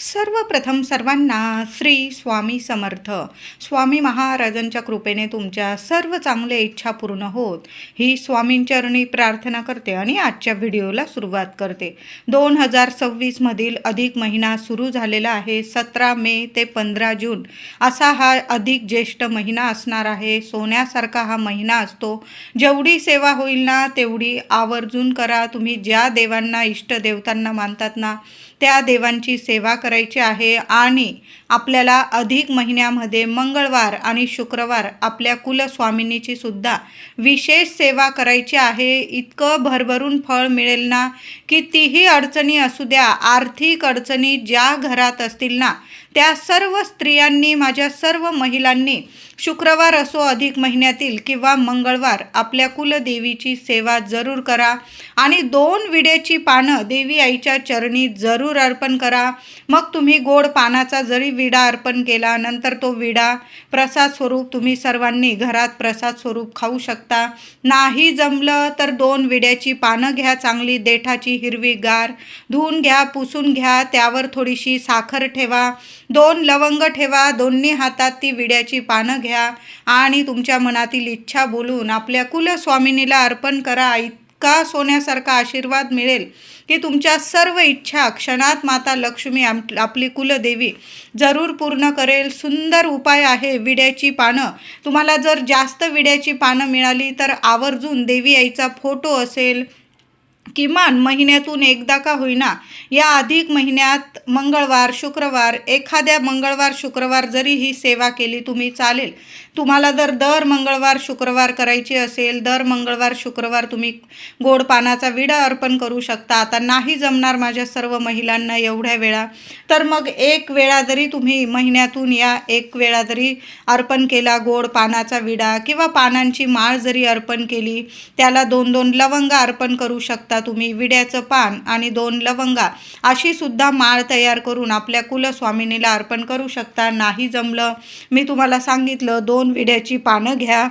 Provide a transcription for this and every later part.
सर्वप्रथम सर्वांना श्री स्वामी समर्थ. स्वामी महाराजांच्या कृपेने तुमच्या सर्व चांगल्या इच्छा पूर्ण होत ही स्वामींचरणी प्रार्थना करते आणि आजच्या व्हिडिओला सुरुवात करते. 2026 मधील अधिक महिना सुरू झालेला आहे. 17 मे ते 15 जून असा हा अधिक ज्येष्ठ महिना असणार आहे. सोन्यासारखा हा महिना असतो. जेवढी सेवा होईल ना तेवढी आवर्जून करा. तुम्ही ज्या देवांना इष्टदेवतांना मानतात ना त्या देवांची सेवा करायची आहे. आणि आपल्याला अधिक महिन्यामध्ये मंगळवार आणि शुक्रवार आपल्या कुलस्वामिनीची सुद्धा विशेष सेवा करायची आहे. इतकं भरभरून फळ मिळेल ना. कितीही अडचणी असू द्या, आर्थिक अडचणी ज्या घरात असतील ना त्या सर्व स्त्रियांनी, माझ्या सर्व महिलांनी शुक्रवार असो अधिक महिन्यातील किंवा मंगळवार आपल्या कुलदेवीची सेवा जरूर करा. आणि 2 विड्याची पानं देवी आईच्या चरणी जरूर अर्पण करा. मग तुम्ही गोड पानाचा जरी विडा अर्पण केला, नंतर तो विडा प्रसाद स्वरूप तुम्ही सर्वांनी घरात प्रसाद स्वरूप खाऊ शकता. नाही जमलं तर 2 विड्याची पानं घ्या, चांगली देठाची हिरवीगार, धुवून घ्या, पुसून घ्या. त्यावर थोडीशी साखर ठेवा, 2 लवंग ठेवा, दोन्ही हातात ती विड्याची पानं घ्या आणि तुमच्या मनातील इच्छा बोलून आपल्या कुलस्वामिनीला अर्पण करा. इतका सोन्यासारखा आशीर्वाद मिळेल की तुमच्या सर्व इच्छा क्षणात माता लक्ष्मी आपली कुलदेवी जरूर पूर्ण करेल. सुंदर उपाय आहे विड्याची पानं. तुम्हाला जर जास्त विड्याची पानं मिळाली तर आवर्जून देवी आईचा फोटो असेल, किमान महिन्यातून एकदा का होईना या अधिक महिन्यात मंगळवार शुक्रवार, एखाद्या मंगळवार शुक्रवार जरी ही सेवा केली तुम्ही चालेल. तुम्हाला जर दर मंगळवार शुक्रवार करायची असेल, दर मंगळवार शुक्रवार तुम्ही गोड पानाचा विडा अर्पण करू शकता. आता नाही जमणार माझ्या सर्व महिलांना एवढ्या वेळा, तर मग एक वेळा जरी तुम्ही महिन्यातून या एक वेळा जरी अर्पण केला गोड पानाचा विडा किंवा पानांची माळ जरी अर्पण केली, त्याला 2-2 लवंगा अर्पण करू शकता तुम्ही. विड्याचं पान आणि 2 लवंगा अशी सुद्धा माळ तयार करून आपल्या कुलस्वामिनीला अर्पण करू शकता. नाही जमलं, मी तुम्हाला सांगितलं, 2 विड्याची पानं घ्या,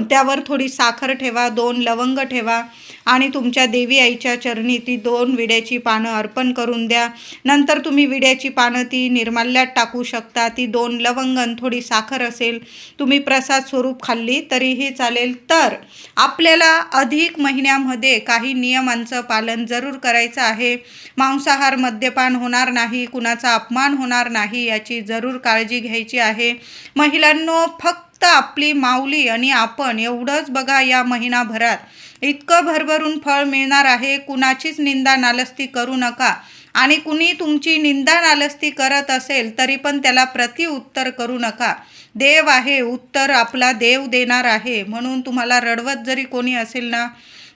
त्यावर थोडी साखर ठेवा, 2 लवंग ठेवा आणि तुमच्या देवी आईच्या चरणी ती 2 विड्याची पानं अर्पण करून द्या. नंतर तुम्ही विड्याची पानं ती निर्माल्यात टाकू शकता. ती 2 लवंग आणि थोडी साखर असेल, तुम्ही प्रसाद स्वरूप खाल्ली तरीही चालेल. तर आपल्याला अधिक महिन्यामध्ये काही नियमांचं पालन जरूर करायचं आहे. मांसाहार, मद्यपान होणार नाही, कुणाचा अपमान होणार नाही याची जरूर काळजी घ्यायची आहे. महिलांनो, फक्त आपली माऊली आणि आपण एवढंच बघा. या महिनाभरात इतकं भरभरून फळ मिळणार आहे. कुणाचीच निंदा नालस्ती करू नका. आणि कुणी तुमची निंदा नालस्ती करत असेल तरी पण त्याला प्रतिउत्तर करू नका. देव आहे, उत्तर आपला देव देणार आहे. म्हणून तुम्हाला रडवत जरी कोणी असेल ना,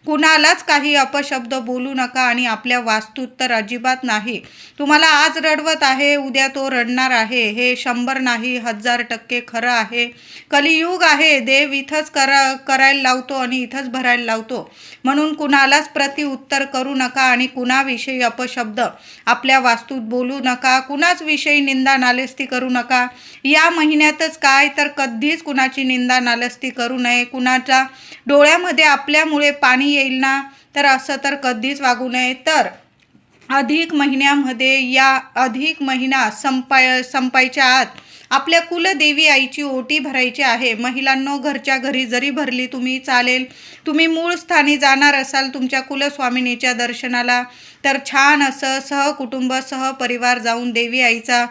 कुणालाच काही अपशब्द बोलू नका. आणि आपल्या वास्तूत तर अजिबात नाही. तुम्हाला आज रडवत आहे, उद्या तो रडणार आहे, हे 100 नाही 1000% खरं आहे. कलियुग आहे. देव इथंच करायला लावतो आणि इथंच भरायला लावतो. म्हणून कुणालाच प्रतिउत्तर करू नका आणि कुणाविषयी अपशब्द आपल्या वास्तूत बोलू नका. कुणाच विषयी निंदा नालस्ती करू नका. या महिन्यातच काय तर कधीच कुणाची निंदा नालस्ती करू नये. कुणाच्या डोळ्यामध्ये आपल्यामुळे पाणी येईल ना, तर असं तर कधीच वागू नये. तर अधिक महिन्यामध्ये या अधिक महिना संपायच्या आत आपल्या कुलदेवी आईची ओटी भरायची आहे. महिलांनो, घरच्या घरी जरी भरली तुम्ही चालेल. तुम्ही मूळ स्थानी जाणार असाल तुमच्या कुलस्वामिनीच्या दर्शनाला, तर छान असं सहकुटुंब सहपरिवार जाऊन देवी आईचा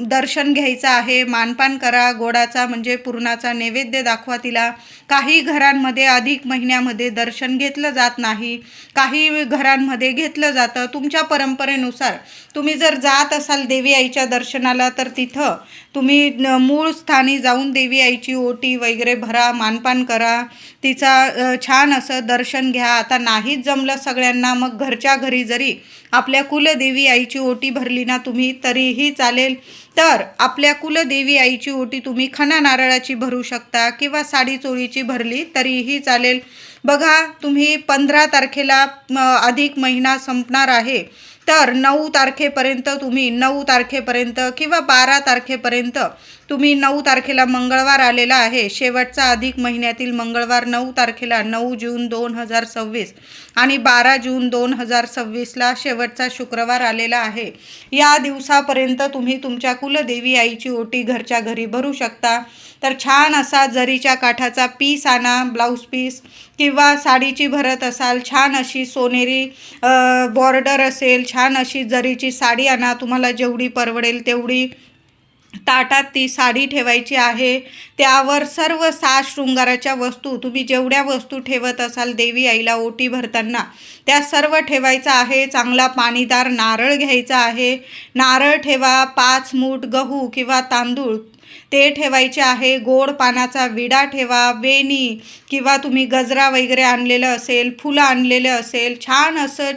दर्शन घ्यायचं आहे. मानपान करा, गोडाचा म्हणजे पुरणाचा नैवेद्य दाखवा तिला. काही घरांमध्ये अधिक महिन्यामध्ये दर्शन घेतलं जात नाही, काही घरांमध्ये घेतलं जातं. तुमच्या परंपरेनुसार तुम्ही जर जात असाल देवी आईच्या दर्शनाला तर तिथं तुम्ही मूळ स्थानी जाऊन देवी आईची ओटी वगैरे भरा, मानपान करा, तिचा छान असं दर्शन घ्या. आता नाहीच जमलं सगळ्यांना, मग घरच्या घरी जरी आपल्या कुलदेवी आईची ओटी भरली ना तुम्ही तरीही चालेल. तर आपल्या कुलदेवी आईची ओटी तुम्ही खणा नारळाची भरू शकता किंवा साडी चोळीची भरली तरीही चालेल. बघा, तुम्ही 15 तारखेला अधिक महिना संपणार आहे तर 9 तारखेपर्यंत तुम्ही 9 तारखेपर्यंत किंवा 12 तारखेपर्यंत तुम्ही 9 तारखेला मंगळवार आलेला आहे, शेवटचा अधिक महिन्यातील मंगळवार 9 तारखेला 9 जून 2026 आणि 12 जून 2026ला शेवटचा शुक्रवार आलेला आहे. या दिवसापर्यंत तुम्ही तुमच्या कुलदेवी आईची ओटी घरच्या घरी भरू शकता. तर छान असा जरीच्या काठाचा पीस आणा, ब्लाऊज पीस किंवा साडीची भरत असाल छान अशी सोनेरी बॉर्डर असेल, छान अशी जरीची साडी आणा, तुम्हाला जेवढी परवडेल तेवढी. ताटात ती साडी ठेवायची आहे, त्यावर सर्व 6 शृंगाराच्या वस्तू, तुम्ही जेवढ्या वस्तू ठेवत असाल देवी आईला ओटी भरताना त्या सर्व ठेवायचं आहे. चांगला पाणीदार नारळ घ्यायचा आहे, नारळ ठेवा. 5 मूठ गहू किंवा तांदूळ ते ठेवायचे आहे. गोड पानाचा विडा ठेवा, वेणी किंवा तुम्ही गजरा वगैरे आणलेलं असेल, फुलं आणलेलं असेल,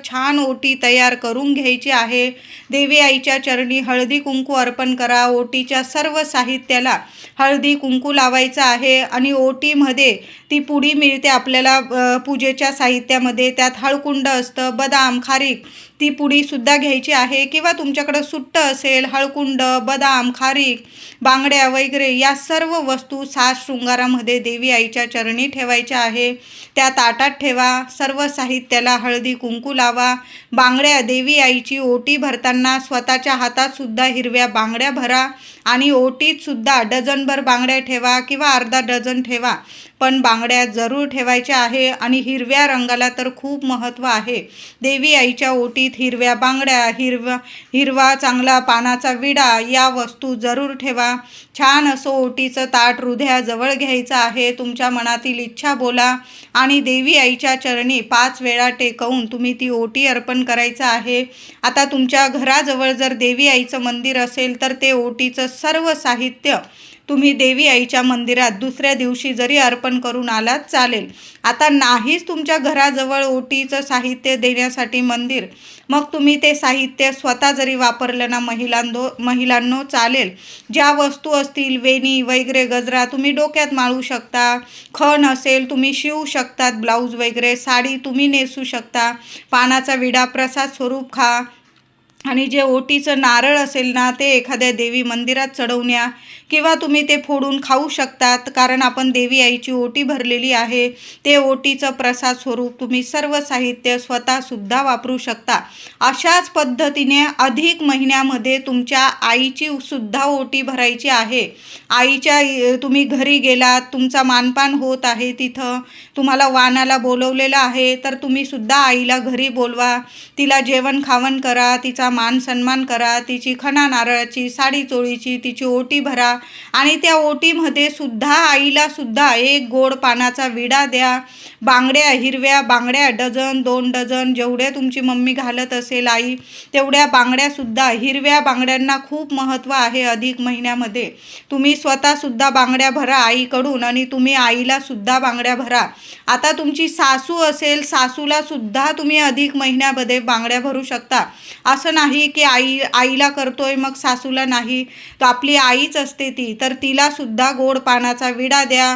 छान ओटी तयार करून घ्यायची आहे. देवी आईच्या चरणी हळदी कुंकू अर्पण करा. ओटीच्या सर्व साहित्याला हळदी कुंकू लावायचं आहे आणि ओटीमध्ये ती पुडी मिळते आपल्याला पूजेच्या साहित्यामध्ये, त्यात हळकुंड असतं, बदाम, खारीक, ती पुडीसुद्धा घ्यायची आहे. किंवा तुमच्याकडं सुट्ट असेल, हळकुंड, बदाम, खारीक, बांगड्या वगैरे या सर्व वस्तू 7 शृंगारामध्ये देवी आईच्या चरणी ठेवायच्या आहे. त्या ताटात ठेवा. सर्व साहित्याला हळदी कुंकू लावा. बांगड्या, देवी आईची ओटी भरताना स्वतःच्या हातातसुद्धा हिरव्या बांगड्या भरा आणि ओटीतसुद्धा डझनभर बांगड्या ठेवा किंवा अर्धा डझन ठेवा, पण बांगड्या जरूर ठेवायच्या आहे. आणि हिरव्या रंगाला तर खूप महत्त्व आहे. देवी आईच्या ओटीत हिरव्या बांगड्या, हिरवा चांगला पानाचा विडा या वस्तू जरूर ठेवा. छान असं ओटीचं ताट हृदयाजवळ घ्यायचं आहे. तुमच्या मनातील इच्छा बोला आणि देवी आईच्या चरणी 5 वेळा टेकवून तुम्ही ती ओटी अर्पण करायचं आहे. आता तुमच्या घराजवळ जर देवी आईचं मंदिर असेल तर ते ओटीचं सर्व साहित्य तुम्ही देवी आईच्या मंदिरात दुसऱ्या दिवशी जरी अर्पण करून आलात चालेल. आता नाहीच तुमच्या घराजवळ ओटीचं साहित्य देण्यासाठी मंदिर, मग तुम्ही ते साहित्य स्वतः जरी वापरलं ना महिलांनो चालेल. ज्या वस्तू असतील, वेणी वगैरे, गजरा तुम्ही डोक्यात माळू शकता, खण असेल तुम्ही शिवू शकतात, ब्लाऊज वगैरे, साडी तुम्ही नेसू शकता, पानाचा विडा प्रसाद स्वरूप खा. आणि जे ओटीचं नारळ असेल ना ते एखाद्या देवी मंदिरात चढवण्या किंवा तुम्ही ते फोडून खाऊ शकतात, कारण आपण देवी आईची ओटी भरलेली आहे. ते ओटीचं प्रसाद स्वरूप तुम्ही सर्व साहित्य स्वतःसुद्धा वापरू शकता. अशाच पद्धतीने अधिक महिन्यामध्ये तुमच्या आईची सुद्धा ओटी भरायची आहे. आईच्या तुम्ही घरी गेलात, तुमचा मानपान होत आहे, तिथं तुम्हाला वाणाला बोलवलेलं आहे, तर तुम्ही सुद्धा आईला घरी बोलवा, तिला जेवण खावण करा, तिचा मान सन्मान करा, तिची खणा नारळाची, साडी चोळीची, तिची ओटी भरा आणि त्या ओटीमध्ये सुद्धा आईला सुद्धा एक गोड पानाचा विडा द्या. बांगड्या, हिरव्या बांगड्या डझन 2 डझन जेवढ्या तुमची मम्मी घालत असेल आई तेवढ्या बांगड्यासुद्धा, हिरव्या बांगड्यांना खूप महत्त्व आहे अधिक महिन्यामध्ये. तुम्ही स्वतःसुद्धा बांगड्या भरा आईकडून आणि तुम्ही आईला सुद्धा बांगड्या भरा. आता तुमची सासू असेल, सासूला सुद्धा तुम्ही अधिक महिन्यामध्ये बांगड्या भरू शकता. असं नाही की आईला करतोय मग सासूला नाही, तर आपली आईच असते ती, तर तिला सुद्धा गोड पानाचा विडा द्या.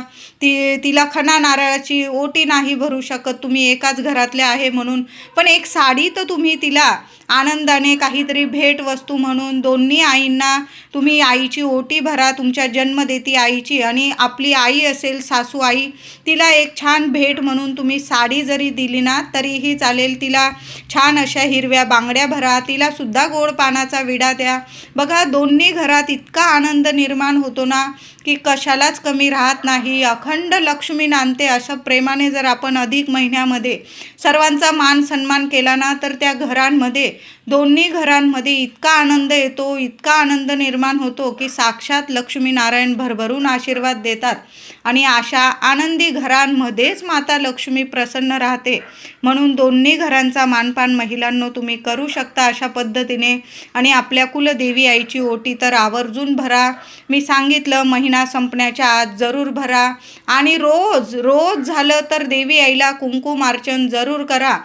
तिला खणा नारळाची ओटी नाही भरू शकत तुम्ही एकाच घरातल्या आहे म्हणून, पण एक साडी तर तुम्ही तिला आनंदाने काहीतरी भेटवस्तू म्हणून दोन्ही आईंना तुम्ही आईची ओटी भरा, तुमच्या जन्मदेती आईची. आणि आपली आई असेल सासू आई, तिला एक छान भेट म्हणून तुम्ही साडी जरी दिली ना तरीही चालेल. तिला छान अशा हिरव्या बांगड्या भरा, तिला सुद्धा गोड पानाचा विडा द्या. बघा दोन्ही घरात इतका आनंद निर्माण होतो ना की कशालाच कमी राहत नाही. अखंड लक्ष्मी नांदते. अशा प्रेमाने जर आपण अधिक महिन्यामध्ये सर्वांचा मान सन्मान केला ना तर त्या घरांमध्ये, दोन्ही घरांमध्ये इतका आनंद येतो, इतका आनंद निर्माण होतो की साक्षात लक्ष्मीनारायण भरभरून आशीर्वाद देतात. आणि अशा आनंदी घरांमध्येच माता लक्ष्मी प्रसन्न राहते. म्हणून दोन्ही घरांचा मानपान महिलांनो तुम्ही करू शकता अशा पद्धतीने. आणि आपल्या कुलदेवी आईची ओटी तर आवर्जून भरा. मी सांगितलं महिना संपण्याच्या आत जरूर भरा. आणि रोज झालं तर देवी आईला कुंकुमार्चन जरूर करा.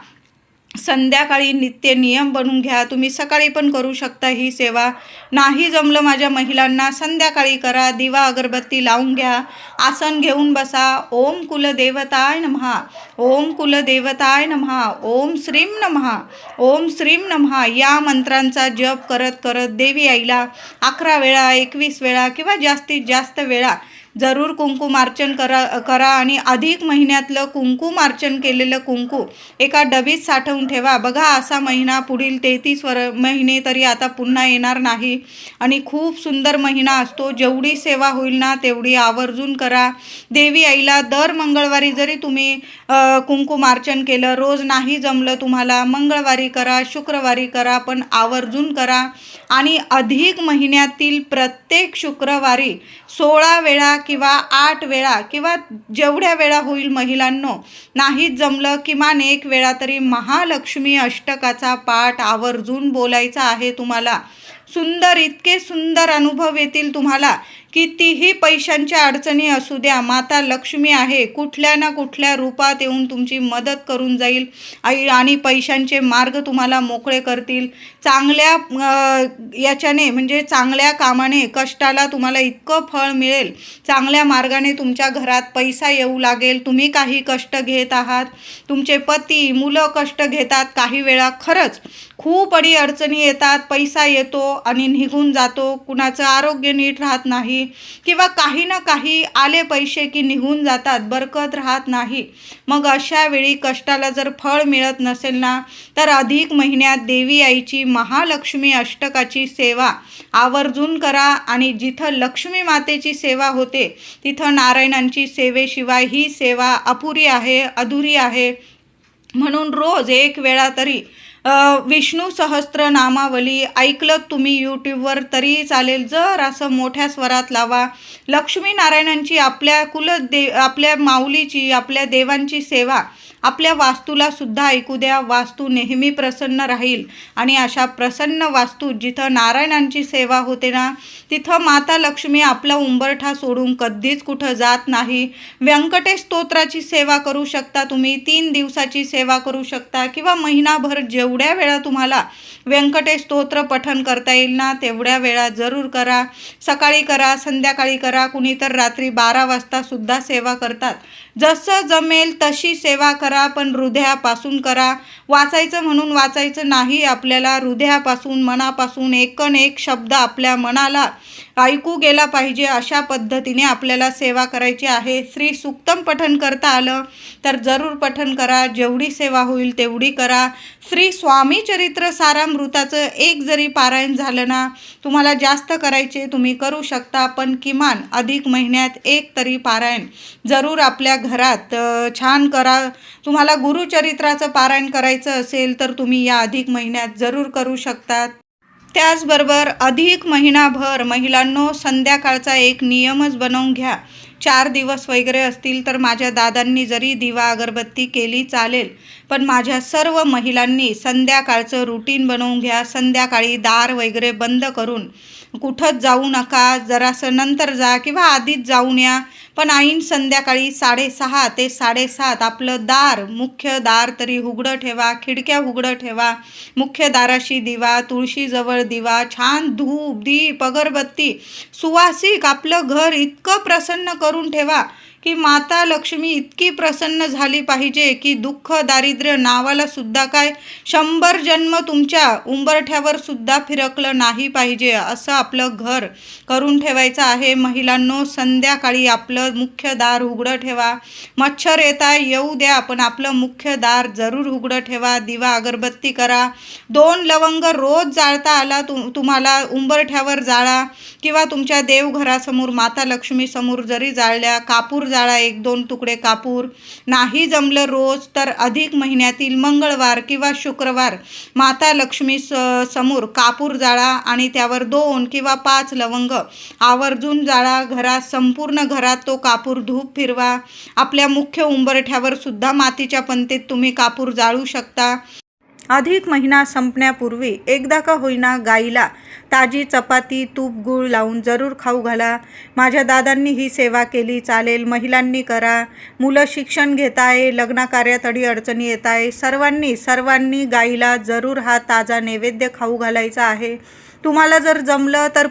संध्याकाळी नित्य नियम बनवून घ्या. तुम्ही सकाळी पण करू शकता ही सेवा. नाही जमलं माझ्या महिलांना, संध्याकाळी करा. दिवा अगरबत्ती लावून घ्या, आसन घेऊन बसा. ओम कुलदेवताय नमः, ओम कुलदेवताय नमः, ओम श्रीम नमः, ओम श्रीम नमः या मंत्रांचा जप करत करत देवी आईला 11 वेळा, 21 वेळा किंवा जास्तीत जास्त वेळा जरूर कुंकुमार्चन करा आणि अधिक महिन्यातलं कुंकुमार्चन केलेलं कुंकू एका डबीत साठवून ठेवा. बघा, असा महिना पुढील 33 महिने तरी आता पुन्हा येणार नाही आणि खूप सुंदर महिना असतो. जेवढी सेवा होईल ना तेवढी आवर्जून करा. देवी आईला दर मंगळवारी जरी तुम्ही कुंकुमार्चन केलं, रोज नाही जमलं तुम्हाला, मंगळवारी करा, शुक्रवारी करा, पण आवर्जून करा. आणि अधिक महिन्यातील प्रत्येक शुक्रवारी 16 वेळा किंवा 8 वेळा किंवा जेवढ्या वेळा होईल महिलांनो, नाहीच जमलं किमान 1 वेळा तरी महालक्ष्मी अष्टकाचा पाठ आवर्जून बोलायचा आहे तुम्हाला. सुंदर, इतके सुंदर अनुभव येतील तुम्हाला. कितीही पैशांच्या अडचणी असू द्या, माता लक्ष्मी आहे, कुठल्या ना कुठल्या रूपात येऊन तुमची मदत करून जाईल आणि पैशांचे मार्ग तुम्हाला मोकळे करतील. चांगल्या याच्याने म्हणजे चांगल्या कामाने, कष्टाला तुम्हाला इतकं फळ मिळेल. चांगल्या मार्गाने तुमच्या घरात पैसा येऊ लागेल. तुम्ही काही कष्ट घेत आहात, तुमचे पती मुलं कष्ट घेतात, काही वेळा खरंच खूप अडचणी येतात, पैसा येतो आणि निघून जातो, कुणाचं आरोग्य नीट राहत नाही किंवा काही ना काही आले पैसे की निघून जातात, बरकत राहत नाही. मग अशा वेळी कष्टाला जर फळ मिळत नसेल ना, तर अधिक महिन्यात देवी आईची महालक्ष्मी अष्टकाची सेवा आवर्जून करा. आणि जिथं लक्ष्मी मातेची सेवा होते तिथं नारायणांची सेवेशिवाय ही सेवा अपुरी आहे, अधुरी आहे. म्हणून रोज 1 वेळा तरी विष्णू सहस्त्र नामावली ऐकलं तुम्ही यूट्यूबवर तरी चालेल, जर असं मोठ्या स्वरात लावा. लक्ष्मीनारायणांची, आपल्या माऊलीची, आपल्या देवांची सेवा आपल्या वास्तूला सुद्धा ऐकू द्या. वास्तू नेहमी प्रसन्न राहील आणि अशा प्रसन्न वास्तू जिथं नारायणांची सेवा होते ना, तिथं माता लक्ष्मी आपला उंबरठा सोडून कधीच कुठं जात नाही. व्यंकटेश स्तोत्राची सेवा करू शकता तुम्ही, 3 दिवसाची सेवा करू शकता किंवा महिनाभर जेवढ्या वेळा तुम्हाला व्यंकटेश स्तोत्र पठण करता येईल ना तेवढ्या वेळा जरूर करा. सकाळी करा, संध्याकाळी करा, कुणी तर रात्री 12 वाजता सुद्धा सेवा करतात. जसं जमेल तशी सेवा करा, पण हृदयापासून करा. वाचायचं म्हणून वाचायचं नाही, आपल्याला हृदयापासून, मनापासून एकन एक शब्द आपल्या मनाला ऐकू गेला पाहिजे, अशा पद्धतीने आपल्याला सेवा करायची आहे. श्री सूक्तम पठण करता आलं तर जरूर पठण करा, जेवढी सेवा होईल तेवढी करा. श्री स्वामी चरित्र सारामृताचं 1 जरी पारायण झालं ना, तुम्हाला जास्त करायचे तुम्ही करू शकता, पण किमान अधिक महिन्यात 1 तरी पारायण जरूर आपल्या घरात छान करा. तुम्हाला गुरुचरित्राचं पारायण करायचं असेल तर तुम्ही या अधिक महिन्यात जरूर करू शकतात. त्याचबरोबर अधिक महिनाभर महिलांनो संध्याकाळचा एक नियमच बनवून घ्या. 4 दिवस वगैरे असतील तर माझ्या दादांनी जरी दिवा अगरबत्ती केली चालेल, पण माझ्या सर्व महिलांनी संध्याकाळचं रुटीन बनवून घ्या. संध्याकाळी दार वगैरे बंद करून कुठंच जाऊ नका, जरासं नंतर जा किंवा आधीच जाऊन या, पण ऐन संध्याकाळी 6:30 ते 7:30 आपलं दार, मुख्य दार तरी उघडं ठेवा, खिडक्या उघडं ठेवा. मुख्य दाराशी दिवा, तुळशीजवळ दिवा, छान धूप, दीप, अगरबत्ती, सुवासिक आपलं घर इतकं प्रसन्न करून ठेवा की माता लक्ष्मी इतकी प्रसन्न झाली पाहिजे की दुःख दारिद्र्य नावाला सुद्धा काय 100 जन्म तुमच्या उंबरठ्यावर सुद्धा फिरकलं नाही पाहिजे, असं आपलं घर करून ठेवायचं आहे. महिलांनो संध्याकाळी आपलं मुख्य दार उघडं ठेवा. मच्छर येऊ द्या, पण आपलं मुख्य दार जरूर उघडं ठेवा. दिवा अगरबत्ती करा. 2 लवंग रोज जाळता आला तुम्हाला उंबरठ्यावर जाळा किंवा तुमच्या देवघरासमोर माता लक्ष्मी समोर जरी जाळल्या, कापूर जाळा, 1-2 तुकडे कापूर. नाही जमलं रोज तर अधिक महिन्यातील मंगळवार किंवा शुक्रवार माता लक्ष्मी समोर कापूर जाळा आणि त्यावर 2 किंवा 5 लवंग आवर्जून जाळा. संपूर्ण घरात तो कापूर धूप फिरवा. आपल्या मुख्य उंबरठ्यावर सुद्धा मातीच्या पंतीत तुम्ही कापूर जाळू शकता. अधिक महिना संपण्यापूर्वी एकदा का होईना गाईला ताजी चपाती तूप गूळ लावून जरूर खाऊ घाला. माझ्या दादांनी ही सेवा केली, चालेल. महिलांनी करा. मुलं शिक्षण घेत आहे, लग्नकार्यात अडीअडचणी येत आहे, सर्वांनी गाईला जरूर हा ताजा नैवेद्य खाऊ घालायचा आहे. तुम्हाला जर जमलं तर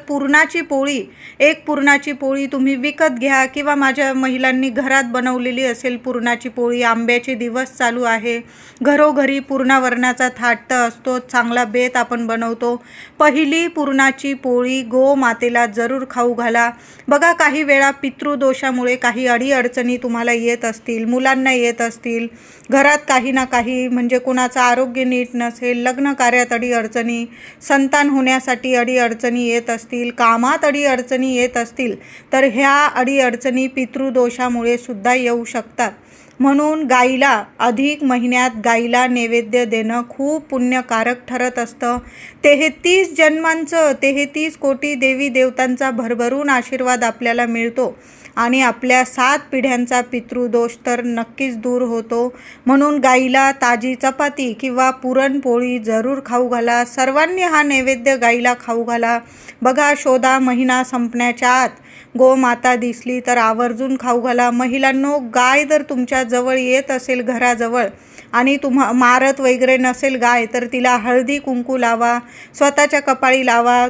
एक पुरणाची पोळी तुम्ही विकत घ्या किंवा माझ्या महिलांनी घरात बनवलेली असेल पुरणाची पोळी. आंब्याचे दिवस चालू आहे, घरोघरी पुरणावरणाचा थाट तर असतो, चांगला बेत आपण बनवतो. पहिली पुरणाची पोळी गोमातेला जरूर खाऊ घाला. बघा, काही वेळा पितृदोषामुळे काही अडीअडचणी तुम्हाला येत असतील, मुलांना येत असतील, घरात काही ना काही म्हणजे कोणाचं आरोग्य नीट नसेल, लग्न कार्यात अडीअडचणी, संतान होण्यासाठी अडीअडचणी येत असतील, कामात अडीअडचणी येत असतील, तर ह्या अडीअडचणी पितृदोषामुळे सुद्धा येऊ शकतात. म्हणून गाईला अधिक महिन्यात गाईला नैवेद्य देणं खूप पुण्यकारक ठरत असतं. 33 जन्मांचं 33 कोटी देवी देवतांचा भरभरून आशीर्वाद आपल्याला मिळतो आणि आपल्या 7 पिढ्यांचा पितृदोष तर नक्कीच दूर होतो. म्हणून गाईला ताजी चपाती किंवा पुरणपोळी जरूर खाऊ घाला. सर्वांनी हा नैवेद्य गाईला खाऊ घाला. बघा, शोधा, महिना संपण्याच्या आत गोमाता दिसली तर आवर्जून खाऊ घाला. महिलांनो, गाय जर तुमच्या जवळ येत असेल घराजवळ आणि मारत वगैरे नसेल गाय, तर तिला हळदी कुंकू लावा, स्वतःच्या कपाळी लावा.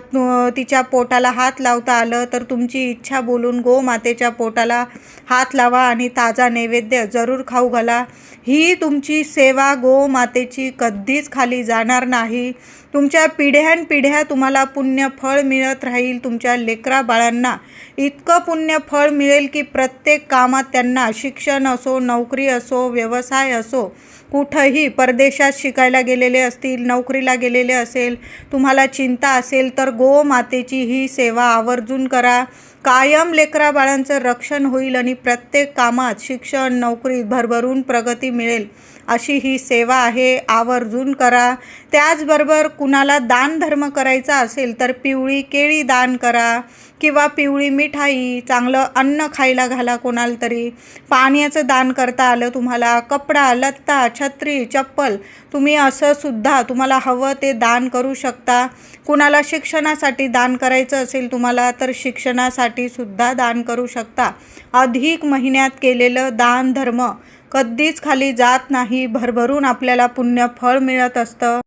तिच्या पोटाला हात लावता आलं तर तुमची इच्छा बोलून गोमातेच्या पोटाला हात लावा आणि ताजा नैवेद्य जरूर खाऊ घाला. ही तुमची सेवा गोमातेची कधीच खाली जाणार नाही. तुमच्या पिढ्यानपिढ्या तुम्हाला पुण्यफळ मिळत राहील. तुमच्या लेकरा बाळांना इतकं पुण्यफळ मिळेल की प्रत्येक कामात त्यांना, शिक्षण असो, नोकरी असो, व्यवसाय असो, कुठंही परदेशात शिकायला गेलेले असतील, नोकरीला गेलेले असेल, तुम्हाला चिंता असेल तर गोमातेची ही सेवा आवर्जून करा. कायम लेकरा बाळांचं रक्षण होईल आणि प्रत्येक कामात, शिक्षण, नोकरीत भरभरून प्रगती मिळेल अशी ही सेवा आहे. आवर्जून करा. त्याचबरोबर कुणाला दानधर्म करायचा असेल तर पिवळी केळी दान करा किंवा पिवळी मिठाई, चांगलं अन्न खायला घाला कोणाला तरी. पाण्याचं दान करता आलं तुम्हाला, कपडा, लत्ता, छत्री, चप्पल, तुम्ही असं सुद्धा तुम्हाला हवं ते दान करू शकता. कुणाला शिक्षणासाठी दान करायचं असेल तुम्हाला तर शिक्षणासाठी सुद्धा दान करू शकता. अधिक महिन्यात केलेलं दान धर्म कधीच खाली जात नाही, भरभरून आपल्याला पुण्यफळ मिळत असतं.